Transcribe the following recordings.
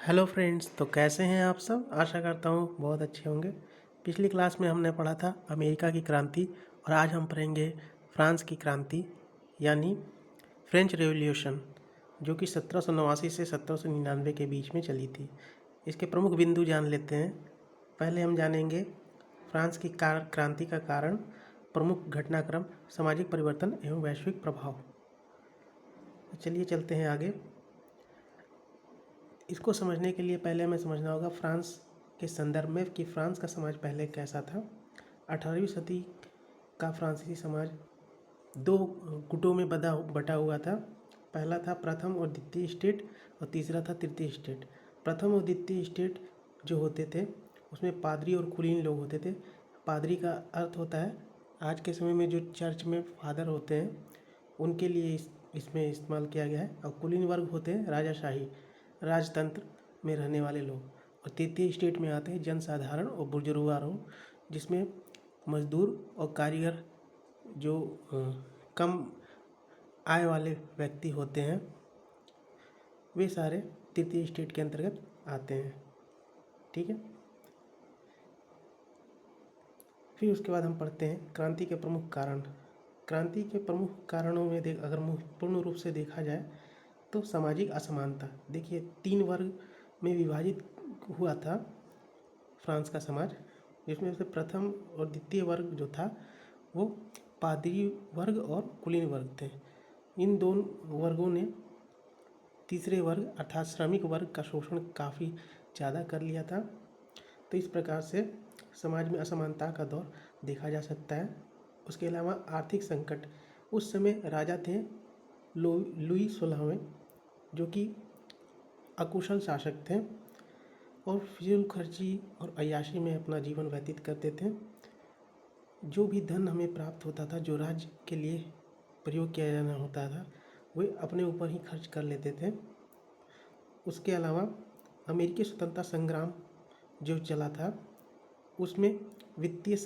Hello friends, तो कैसे हैं आप सब। आशा करता हूँ बहुत अच्छे होंगे। पिछली क्लास में हमने पढ़ा था अमेरिका की क्रांति और आज हम पढ़ेंगे फ्रांस की क्रांति यानी फ्रेंच रेवोल्यूशन, जो कि 1789 से 1799 के बीच में चली थी। इसके प्रमुख बिंदु जान लेते हैं। पहले हम जानेंगे फ्रांस की क्रांति का कारण, प्रमुख घटनाक्रम, सामाजिक परिवर्तन एवं वैश्विक प्रभाव। चलिए चलते हैं आगे। इसको समझने के लिए पहले हमें समझना होगा फ्रांस के संदर्भ में कि फ्रांस का समाज पहले कैसा था। 18वीं सदी का फ्रांसीसी समाज दो गुटों में बटा हुआ था। पहला था प्रथम और द्वितीय स्टेट और तीसरा था तृतीय स्टेट। प्रथम और द्वितीय स्टेट जो होते थे उसमें पादरी और कुलीन लोग होते थे। पादरी का अर्थ होता है आज के समय में जो चर्च में फादर होते हैं उनके लिए इसमें इस्तेमाल किया गया है। और कुलीन वर्ग होते हैं राजाशाही राजतंत्र में रहने वाले लोग। और तृतीय स्टेट में आते हैं जनसाधारण और बुजुर्गों लोग, जिसमें मजदूर और कारीगर जो कम आय वाले व्यक्ति होते हैं वे सारे तृतीय स्टेट के अंतर्गत आते हैं। ठीक है। फिर उसके बाद हम पढ़ते हैं क्रांति के प्रमुख कारण। क्रांति के प्रमुख कारणों में अगर पूर्ण रूप से देखा जाए तो सामाजिक असमानता। देखिए 3 वर्ग में विभाजित हुआ था फ्रांस का समाज, जिसमें से प्रथम और द्वितीय वर्ग जो था वो पादरी वर्ग और कुलीन वर्ग थे। इन दोनों वर्गों ने तीसरे वर्ग अर्थात श्रमिक वर्ग का शोषण काफ़ी ज़्यादा कर लिया था। तो इस प्रकार से समाज में असमानता का दौर देखा जा सकता है। उसके अलावा आर्थिक संकट। उस समय राजा थे लुई 16वें, जो कि अकुशल शासक थे और फिजूल खर्ची और अय्याशी में अपना जीवन व्यतीत करते थे। जो भी धन हमें प्राप्त होता था, जो राज्य के लिए प्रयोग किया जाना होता था, वे अपने ऊपर ही खर्च कर लेते थे। उसके अलावा अमेरिकी स्वतंत्रता संग्राम जो चला था उसमें वित्तीय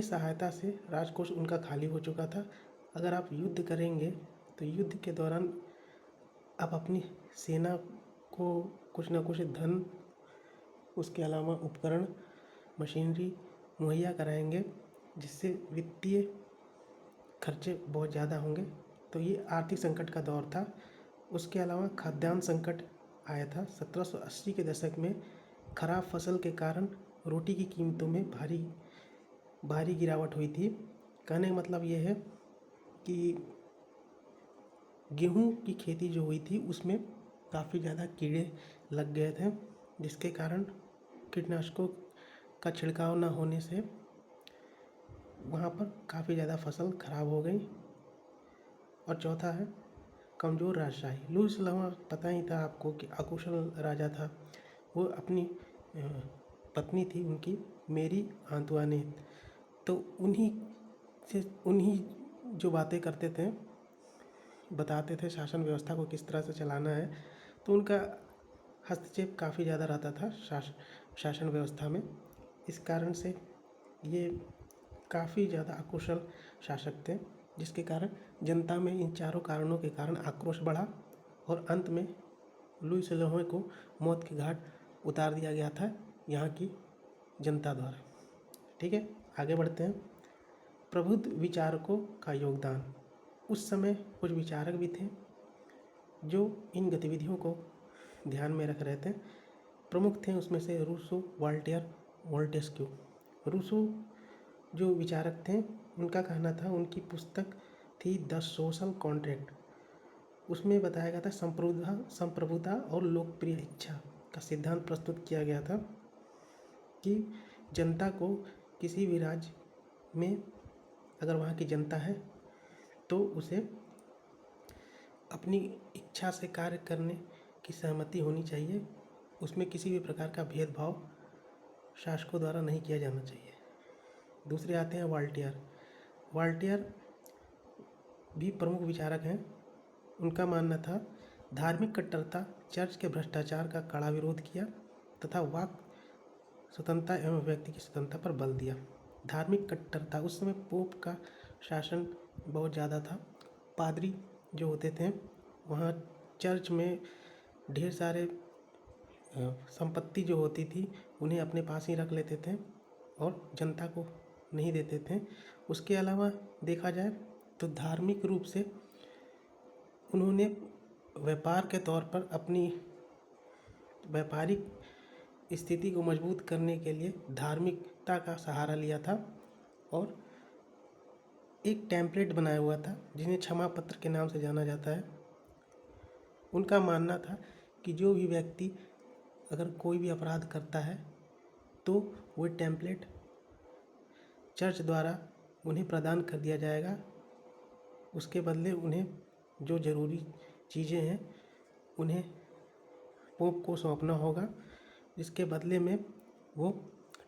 सहायता से राजकोष उनका खाली हो चुका था। अगर आप युद्ध करेंगे तो युद्ध के दौरान आप अपनी सेना को कुछ ना कुछ धन, उसके अलावा उपकरण, मशीनरी मुहैया कराएंगे, जिससे वित्तीय खर्चे बहुत ज़्यादा होंगे। तो ये आर्थिक संकट का दौर था। उसके अलावा खाद्यान्न संकट आया था 1780 के दशक में। खराब फसल के कारण रोटी की कीमतों में भारी गिरावट हुई थी। कहने का मतलब ये है कि गेहूं की खेती जो हुई थी उसमें काफ़ी ज़्यादा कीड़े लग गए थे, जिसके कारण कीटनाशकों का छिड़काव न होने से वहाँ पर काफ़ी ज़्यादा फसल खराब हो गई। और चौथा है कमज़ोर राजशाही। लुई 16वां पता ही था आपको कि अकुशल राजा था। वो अपनी पत्नी थी उनकी मेरी आंतुआनेत, तो उन्हीं जो बातें करते थे, बताते थे शासन व्यवस्था को किस तरह से चलाना है, तो उनका हस्तक्षेप काफ़ी ज़्यादा रहता था शासन व्यवस्था में। इस कारण से ये काफ़ी ज़्यादा अकुशल शासक थे, जिसके कारण जनता में इन चारों कारणों के कारण आक्रोश बढ़ा और अंत में लुई 16वें को मौत के घाट उतार दिया गया था यहाँ की जनता द्वारा। ठीक है, आगे बढ़ते हैं। प्रबुद्ध विचारकों का योगदान। उस समय कुछ विचारक भी थे जो इन गतिविधियों को ध्यान में रख रहे थे। प्रमुख थे उसमें से रूसो, वॉल्टेयर, मोंटेस्क्यू। रूसो जो विचारक थे उनका कहना था, उनकी पुस्तक थी द सोशल कॉन्ट्रैक्ट, उसमें बताया गया था संप्रभुता और लोकप्रिय इच्छा का सिद्धांत प्रस्तुत किया गया था कि जनता को किसी भी राज्य में अगर वहाँ की जनता है तो उसे अपनी इच्छा से कार्य करने की सहमति होनी चाहिए। उसमें किसी भी प्रकार का भेदभाव शासकों द्वारा नहीं किया जाना चाहिए। दूसरे आते हैं वॉल्टेयर। वॉल्टेयर भी प्रमुख विचारक हैं। उनका मानना था धार्मिक कट्टरता, चर्च के भ्रष्टाचार का कड़ा विरोध किया तथा वाक स्वतंत्रता एवं व्यक्ति की स्वतंत्रता पर बल दिया। धार्मिक कट्टरता, उस समय पोप का शासन बहुत ज़्यादा था। पादरी जो होते थे वहाँ चर्च में ढेर सारे संपत्ति जो होती थी उन्हें अपने पास ही रख लेते थे और जनता को नहीं देते थे। उसके अलावा देखा जाए तो धार्मिक रूप से उन्होंने व्यापार के तौर पर अपनी व्यापारिक स्थिति को मजबूत करने के लिए धार्मिकता का सहारा लिया था और एक टेम्पलेट बनाया हुआ था जिन्हें क्षमा पत्र के नाम से जाना जाता है। उनका मानना था कि जो भी व्यक्ति अगर कोई भी अपराध करता है तो वो टेम्पलेट चर्च द्वारा उन्हें प्रदान कर दिया जाएगा। उसके बदले उन्हें जो ज़रूरी चीज़ें हैं उन्हें पोप को सौंपना होगा, जिसके बदले में वो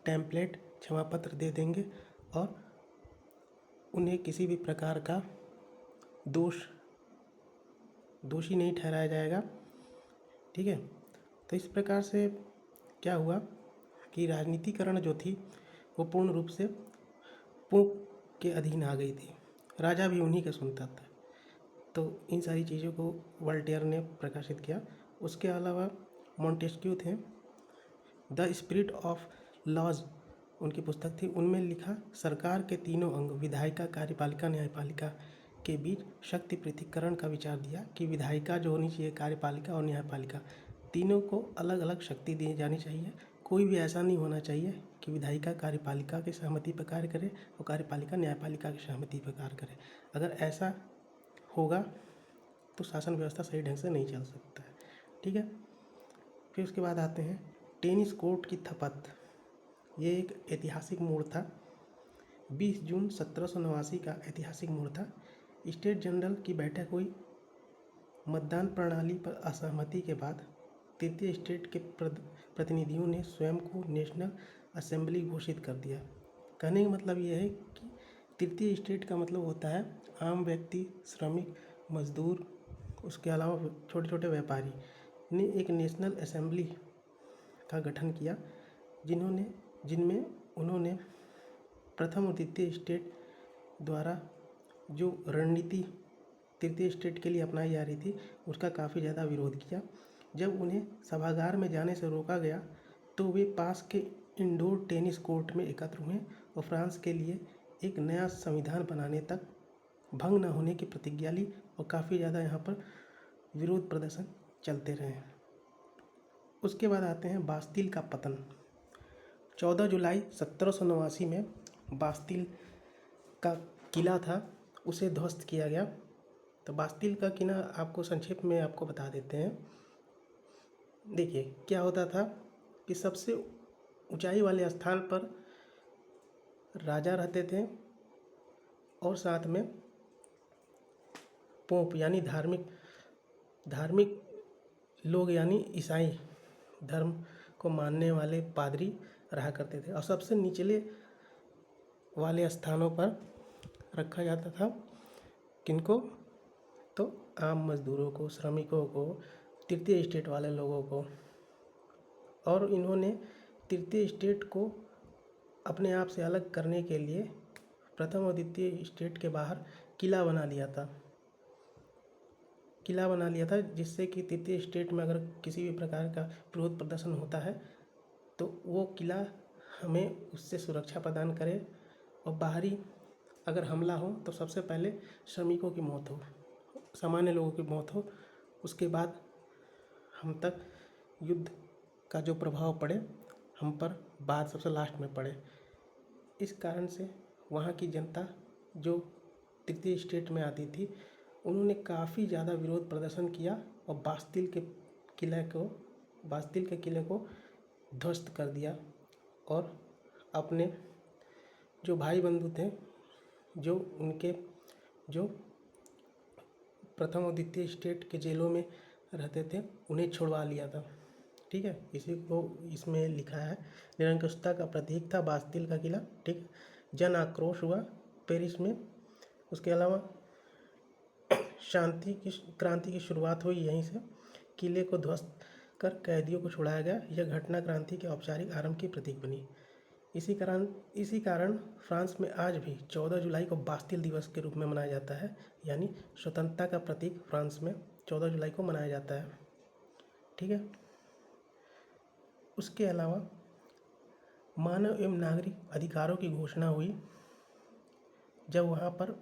टेम्पलेट क्षमा पत्र दे देंगे और उन्हें किसी भी प्रकार का दोषी नहीं ठहराया जाएगा। ठीक है, तो इस प्रकार से क्या हुआ कि राजनीतिकरण जो थी वो पूर्ण रूप से पोप के अधीन आ गई थी। राजा भी उन्हीं का सुनता था। तो इन सारी चीज़ों को वोल्टेयर ने प्रकाशित किया। उसके अलावा मोंटेस्क्यू थे, द स्पिरिट ऑफ लॉज उनकी पुस्तक थी। उनमें लिखा सरकार के तीनों अंग विधायिका, कार्यपालिका, न्यायपालिका के बीच शक्ति पृथक्करण का विचार दिया कि विधायिका जो होनी चाहिए, कार्यपालिका और न्यायपालिका, तीनों को अलग अलग शक्ति दी जानी चाहिए। कोई भी ऐसा नहीं होना चाहिए कि विधायिका कार्यपालिका की सहमति पर कार्य करे और कार्यपालिका न्यायपालिका की सहमति पर कार्य करे। अगर ऐसा होगा तो शासन व्यवस्था सही ढंग से नहीं चल सकता है। ठीक है, फिर उसके बाद आते हैं टेनिस कोर्ट की खपत। ये एक ऐतिहासिक मोड़ था। 20 जून 1789 का ऐतिहासिक मोड़ था। स्टेट जनरल की बैठक हुई। मतदान प्रणाली पर असहमति के बाद तृतीय स्टेट के प्रतिनिधियों ने स्वयं को नेशनल असेंबली घोषित कर दिया। कहने का मतलब यह है कि तृतीय स्टेट का मतलब होता है आम व्यक्ति, श्रमिक, मजदूर, उसके अलावा छोटे छोटे व्यापारी ने एक नेशनल असेंबली का गठन किया जिनमें उन्होंने प्रथम और द्वितीय स्टेट द्वारा जो रणनीति तृतीय स्टेट के लिए अपनाई जा रही थी उसका काफ़ी ज़्यादा विरोध किया। जब उन्हें सभागार में जाने से रोका गया तो वे पास के इंडोर टेनिस कोर्ट में एकत्र हुए और फ्रांस के लिए एक नया संविधान बनाने तक भंग न होने की प्रतिज्ञा ली और काफ़ी ज़्यादा यहाँ पर विरोध प्रदर्शन चलते रहे। उसके बाद आते हैं बास्तिल का पतन। 14 जुलाई 1789 में बास्तिल का किला था उसे ध्वस्त किया गया। तो बास्तिल का किला आपको संक्षेप में आपको बता देते हैं। देखिए क्या होता था कि सबसे ऊंचाई वाले स्थान पर राजा रहते थे और साथ में पोप यानी धार्मिक लोग यानी ईसाई धर्म को मानने वाले पादरी रहा करते थे और सबसे निचले वाले स्थानों पर रखा जाता था किनको, तो आम मजदूरों को, श्रमिकों को, तृतीय स्टेट वाले लोगों को। और इन्होंने तृतीय स्टेट को अपने आप से अलग करने के लिए प्रथम और द्वितीय स्टेट के बाहर किला बना लिया था जिससे कि तृतीय स्टेट में अगर किसी भी प्रकार का विरोध प्रदर्शन होता है तो वो किला हमें उससे सुरक्षा प्रदान करे और बाहरी अगर हमला हो तो सबसे पहले श्रमिकों की मौत हो, सामान्य लोगों की मौत हो, उसके बाद हम तक युद्ध का जो प्रभाव पड़े हम पर बाद सबसे लास्ट में पड़े। इस कारण से वहाँ की जनता जो तृतीय स्टेट में आती थी उन्होंने काफ़ी ज़्यादा विरोध प्रदर्शन किया और बास्तिल के किले को ध्वस्त कर दिया और अपने जो भाई बंधु थे जो उनके जो प्रथम और द्वितीय स्टेट के जेलों में रहते थे उन्हें छुड़वा लिया था। ठीक है, इसी को इसमें लिखा है निरंकुशता का प्रतीक था बास्तिल का किला। ठीक, जन आक्रोश हुआ पेरिस में। उसके अलावा क्रांति की शुरुआत हुई यहीं से। किले को ध्वस्त कर कैदियों को छुड़ाया गया। यह घटना क्रांति के औपचारिक आरंभ की प्रतीक बनी। इसी कारण फ्रांस में आज भी 14 जुलाई को बास्तिल दिवस के रूप में मनाया जाता है, यानी स्वतंत्रता का प्रतीक फ्रांस में 14 जुलाई को मनाया जाता है। ठीक है। उसके अलावा मानव एवं नागरिक अधिकारों की घोषणा हुई जब वहाँ पर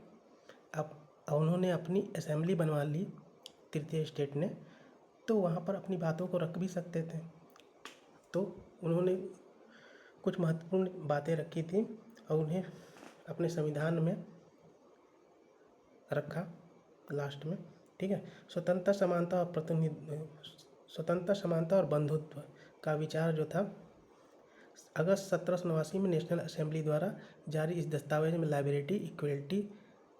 अब उन्होंने अपनी असेंबली बनवा ली तृतीय स्टेट ने, तो वहाँ पर अपनी बातों को रख भी सकते थे। तो उन्होंने कुछ महत्वपूर्ण बातें रखी थी और उन्हें अपने संविधान में रखा लास्ट में, ठीक है। स्वतंत्रता, समानता और बंधुत्व का विचार जो था, अगस्त 1789 में नेशनल असेंबली द्वारा जारी इस दस्तावेज में लाइबर्टी, इक्वलिटी,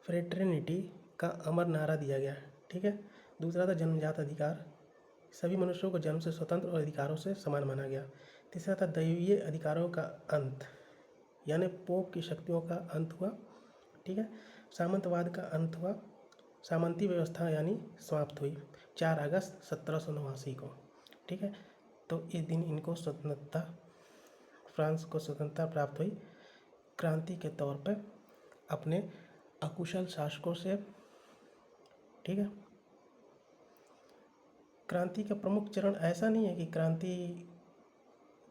फ्रेटर्निटी का अमर नारा दिया गया, ठीक है। दूसरा था जन्मजात अधिकार, सभी मनुष्यों को जन्म से स्वतंत्र और अधिकारों से समान माना गया। तीसरा था दैवीय अधिकारों का अंत, यानी पोप की शक्तियों का अंत हुआ, ठीक है। सामंतवाद का अंत हुआ, सामंती व्यवस्था यानी समाप्त हुई 4 अगस्त 1789 को, ठीक है। तो इस दिन इनको स्वतंत्रता, फ्रांस को स्वतंत्रता प्राप्त हुई क्रांति के तौर पर अपने अकुशल शासकों से, ठीक है। क्रांति का प्रमुख चरण ऐसा नहीं है कि क्रांति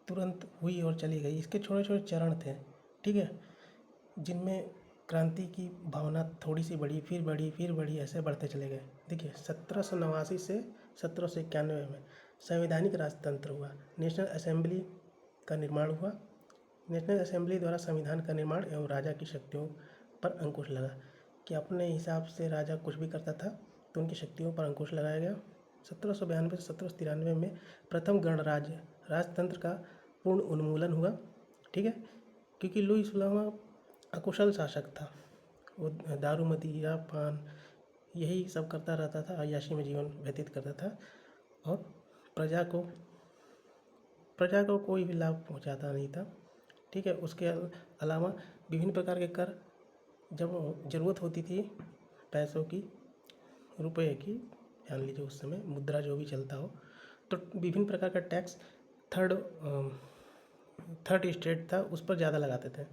तुरंत हुई और चली गई, इसके छोटे छोटे चरण थे, ठीक है, जिनमें क्रांति की भावना थोड़ी सी बढ़ी, फिर बढ़ी, फिर बढ़ी, ऐसे बढ़ते चले गए। देखिए 1789 से 1791 में संवैधानिक राजतंत्र हुआ, नेशनल असेंबली का निर्माण हुआ। नेशनल असेंबली द्वारा संविधान का निर्माण एवं राजा की शक्तियों पर अंकुश लगा कि अपने हिसाब से राजा कुछ भी करता था तो उनकी शक्तियों पर अंकुश लगाया गया। 1792 से 1793 में प्रथम गणराज्य राजतंत्र का पूर्ण उन्मूलन हुआ, ठीक है, क्योंकि लुई 16वां अकुशल शासक था। वो दारू, मदिरा, पान यही सब करता रहता था, अय्याशी में जीवन व्यतीत करता था और प्रजा को कोई भी लाभ पहुंचाता नहीं था, ठीक है। उसके अलावा विभिन्न प्रकार के कर, जब ज़रूरत होती थी पैसों की, रुपए की, जान लीजिए उस समय मुद्रा जो भी चलता हो, तो विभिन्न प्रकार का टैक्स थर्ड स्टेट था उस पर ज़्यादा लगाते थे,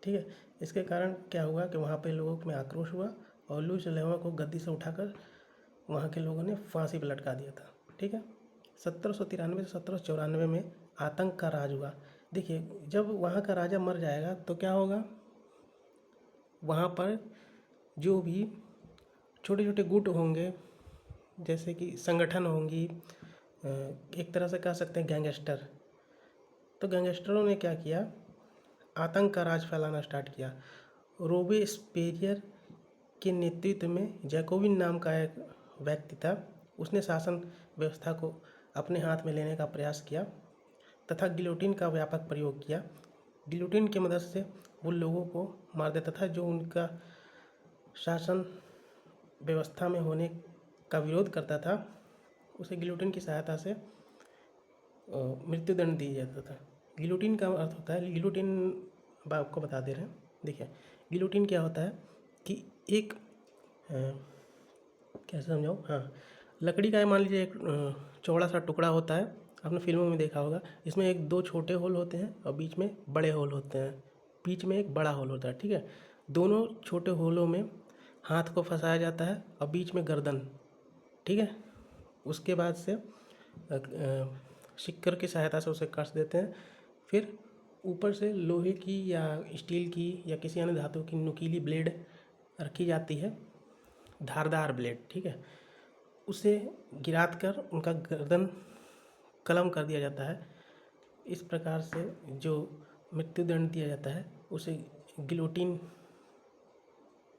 ठीक है। इसके कारण क्या हुआ कि वहाँ पे लोगों में आक्रोश हुआ और लुई 16वां को गद्दी से उठाकर वहाँ के लोगों ने फांसी पर लटका दिया था, ठीक है। 1793 से 1794 में आतंक का राज हुआ। देखिए जब वहाँ का राजा मर जाएगा तो क्या होगा, वहाँ पर जो भी छोटे छोटे गुट होंगे, जैसे कि संगठन होंगी, एक तरह से कह सकते हैं गैंगस्टर, तो गैंगस्टरों ने क्या किया, आतंक का राज फैलाना स्टार्ट किया। रोबेस्पियर के नेतृत्व में जैकोबिन नाम का एक व्यक्ति था, उसने शासन व्यवस्था को अपने हाथ में लेने का प्रयास किया तथा गिलोटिन का व्यापक प्रयोग किया। गिलोटिन की मदद से वो लोगों को मार देता था जो उनका शासन व्यवस्था में होने का विरोध करता था, उसे गिलोटिन की सहायता से मृत्युदंड दिया जाता था। गिलोटिन का अर्थ होता है, गिलोटिन आपको बता दे रहे हैं। देखिए गिलोटिन क्या होता है कि एक कैसे समझाऊँ, हाँ, लकड़ी का मान लीजिए एक चौड़ा सा टुकड़ा होता है, आपने फिल्मों में देखा होगा, इसमें एक दो छोटे होल होते हैं और बीच में बड़े होल होते हैं, बीच में एक बड़ा होल होता है, ठीक है। दोनों छोटे होलों में हाथ को फंसाया जाता है और बीच में गर्दन, ठीक है। उसके बाद से सिक्कर की सहायता से उसे कस देते हैं, फिर ऊपर से लोहे की या स्टील की या किसी अन्य धातु की नुकीली ब्लेड रखी जाती है, धारदार ब्लेड, ठीक है। उसे गिरात कर उनका गर्दन कलम कर दिया जाता है। इस प्रकार से जो मृत्युदंड दिया जाता है उसे गिलोटिन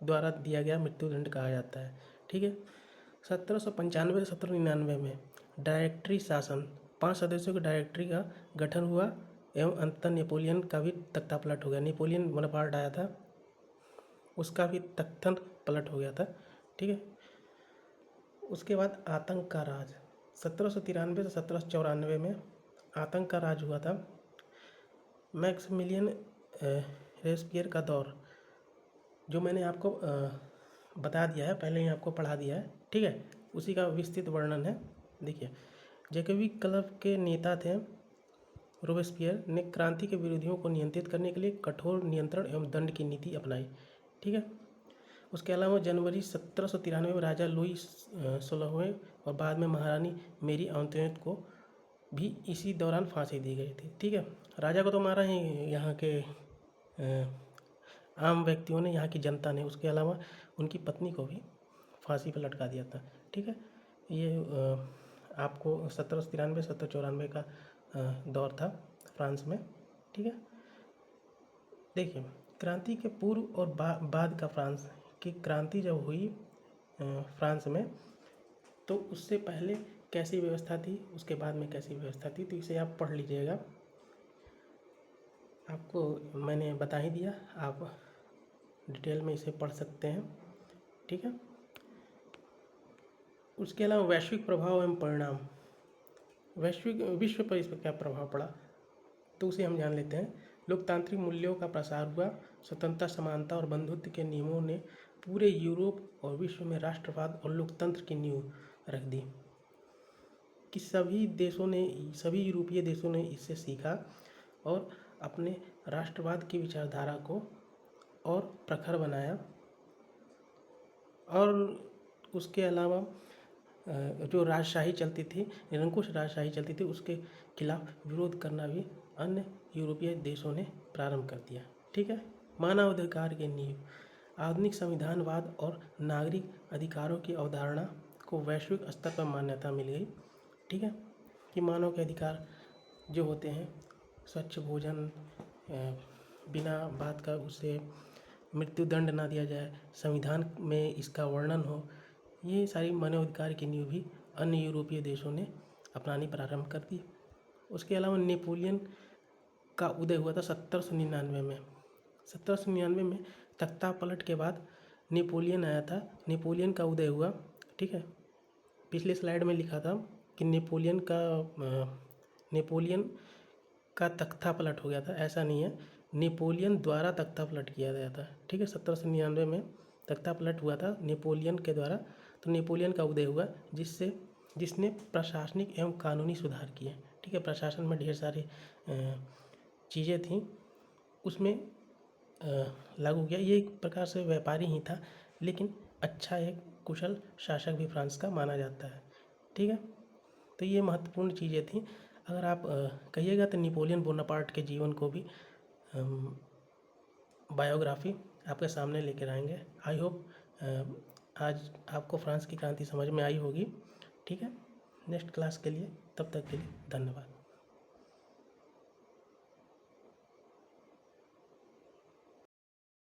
द्वारा दिया गया मृत्युदंड कहा जाता है, ठीक है। 1795 से 1799 में डायरेक्टरी शासन, 5 सदस्यों की डायरेक्टरी का गठन हुआ एवं अंततः नेपोलियन का भी तख्ता पलट हो गया। नेपोलियन बोनापार्ट आया था, उसका भी तख्ता पलट हो गया था, ठीक है। उसके बाद आतंक का राज, 1793 से 1794 में आतंक का राज हुआ था। मैक्सिमिलियन रेस्पियर का दौर, जो मैंने आपको बता दिया है, पहले ही आपको पढ़ा दिया है, ठीक है, उसी का विस्तृत वर्णन है। देखिए जैकोबी क्लब के नेता थे रोबेस्पियर ने क्रांति के विरोधियों को नियंत्रित करने के लिए कठोर नियंत्रण एवं दंड की नीति अपनाई, ठीक है। उसके अलावा जनवरी 1793 में राजा लुई 16वें और बाद में महारानी मेरी अंतोनियत को भी इसी दौरान फांसी दी गई थी। ठीक है, राजा को तो मारा ही यहाँ के आम व्यक्तियों ने, यहाँ की जनता ने, उसके अलावा उनकी पत्नी को भी फांसी पर लटका दिया था। ठीक है, ये आपको 1793 1794 का दौर था फ्रांस में। ठीक है, देखिए क्रांति के पूर्व और बाद का फ्रांस की क्रांति जब हुई फ्रांस में, तो उससे पहले कैसी व्यवस्था थी, उसके बाद में कैसी व्यवस्था थी, तो इसे आप पढ़ लीजिएगा। आपको मैंने बता ही दिया, आप डिटेल में इसे पढ़ सकते हैं। ठीक है, उसके अलावा वैश्विक प्रभाव एवं परिणाम, विश्व पर इस पर क्या प्रभाव पड़ा, तो उसे हम जान लेते हैं। लोकतांत्रिक मूल्यों का प्रसार हुआ। स्वतंत्रता, समानता और बंधुत्व के नियमों ने पूरे यूरोप और विश्व में राष्ट्रवाद और लोकतंत्र की नींव रख दी कि सभी यूरोपीय देशों ने इससे सीखा और अपने राष्ट्रवाद की विचारधारा को और प्रखर बनाया। और उसके अलावा जो राजशाही चलती थी, निरंकुश राजशाही चलती थी, उसके खिलाफ विरोध करना भी अन्य यूरोपीय देशों ने प्रारंभ कर दिया। ठीक है, मानवाधिकार की नींव, आधुनिक संविधानवाद और नागरिक अधिकारों की अवधारणा को वैश्विक स्तर पर मान्यता मिल गई। ठीक है, कि मानव के अधिकार जो होते हैं, स्वच्छ भोजन, बिना बात का उसे मृत्यु दंड ना दिया जाए, संविधान में इसका वर्णन हो, ये सारी मानवाधिकार की नींव भी अन्य यूरोपीय देशों ने अपनानी प्रारंभ कर दी। उसके अलावा नेपोलियन का उदय हुआ था 1799 में। 1799 में तख्ता पलट के बाद नेपोलियन आया था, नेपोलियन का उदय हुआ। ठीक है, पिछले स्लाइड में लिखा था कि नेपोलियन का तख्ता पलट हो गया था, ऐसा नहीं है, नेपोलियन द्वारा तख्ता पलट किया गया था। ठीक है, 1799 में तख्ता पलट हुआ था नेपोलियन के द्वारा, तो नेपोलियन का उदय हुआ जिसने प्रशासनिक एवं कानूनी सुधार किए। ठीक है, प्रशासन में ढेर सारी चीज़ें थीं, उसमें लागू किया। ये एक प्रकार से व्यापारी ही था, लेकिन अच्छा एक कुशल शासक भी फ्रांस का माना जाता है। ठीक है, तो ये महत्वपूर्ण चीज़ें थीं। अगर आप कहिएगा तो नेपोलियन बोनापार्ट के जीवन को भी बायोग्राफी आपके सामने लेकर आएंगे। आई होप आज आपको फ्रांस की क्रांति समझ में आई होगी। ठीक है, नेक्स्ट क्लास के लिए, तब तक के लिए धन्यवाद।